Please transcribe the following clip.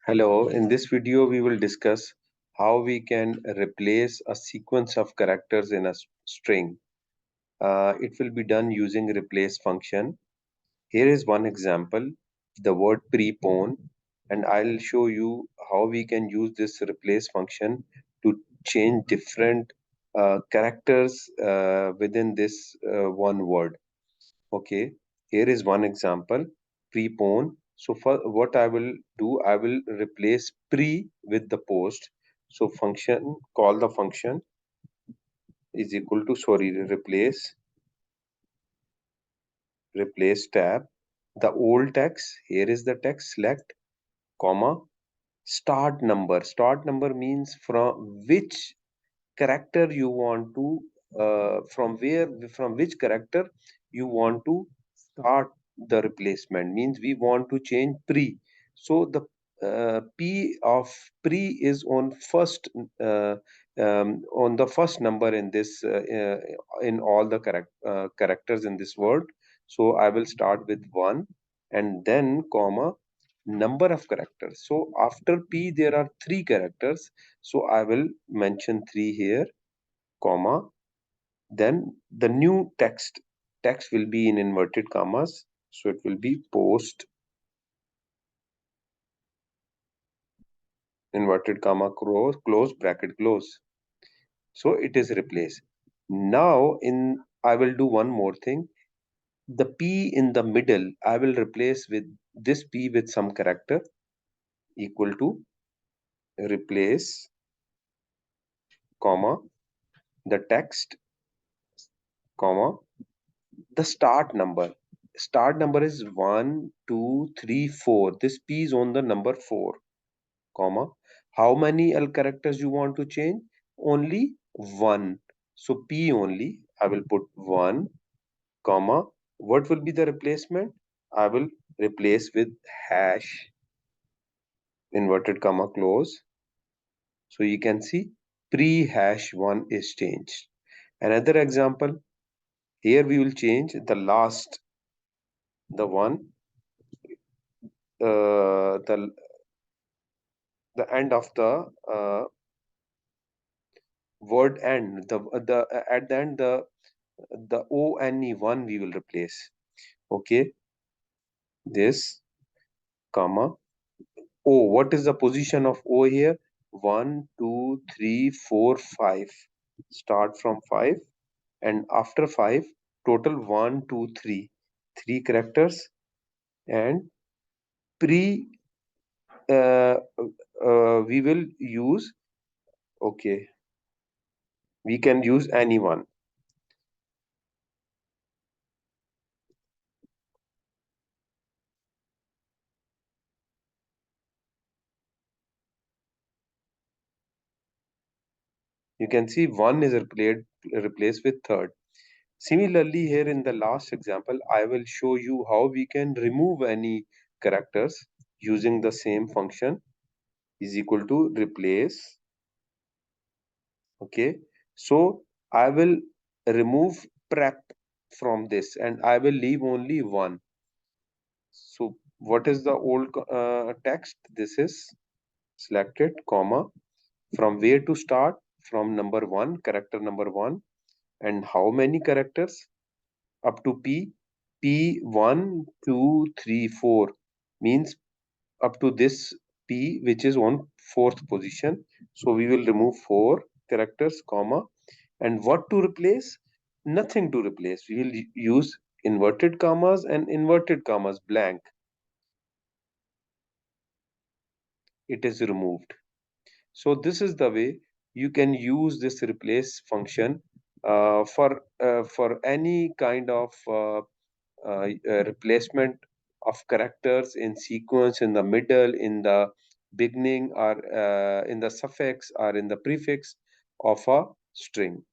Hello, in this video we will discuss how we can replace a sequence of characters in a string. It will be done using replace function. Here is one example, the word prepone, and I'll show you how we can use this replace function to change different characters within this one word. Okay, here is one example, prepone. So for what I will do, I will replace pre with the post. So function, call the function is equal to, sorry, replace tab. The old text, here is the text, select, comma, start number. Start number means from which character you want to from which character you want to start the replacement, means we want to change pre. So the p of pre is on first on the first number in this in all the characters in this word. So I will start with 1 and then comma number of characters. So after p there are three characters, so I will mention 3 here, comma, then the new text will be in inverted commas, so it will be post inverted comma close bracket close. So it is replaced. Now in I will do one more thing. The p in the middle I will replace with this p with some character, equal to replace, comma, the text, comma, the start number. Start number is 1 2 3 4. This p is on the number 4, comma, how many l characters you want to change? Only one. So p only I will put 1, comma, what will be the replacement? I will replace with hash inverted comma close. So you can see pre hash 1 is changed. Another example, here we will change the last, the one, the end of the word end, the at the end the one we will replace. Okay, this, comma, o, what is the position of o here? 1 2 3 4 5. Start from 5 and after 5 total 1 2 3, three characters, and pre we will use, okay, we can use anyone. You can see one is replaced with third. Similarly, here in the last example, I will show you how we can remove any characters using the same function, is equal to replace. Okay, so I will remove prep from this and I will leave only one. So what is the old text? This is selected, comma, from where to start? From number 1, character number 1, and how many characters? Up to p, p1 2 3 4, means up to this p which is on fourth position. So we will remove 4 characters, comma, and what to replace? Nothing to replace. We will use inverted commas and inverted commas blank. It is removed. So this is the way you can use this replace function for any kind of replacement of characters in sequence, in the middle, in the beginning, or in the suffix or in the prefix of a string.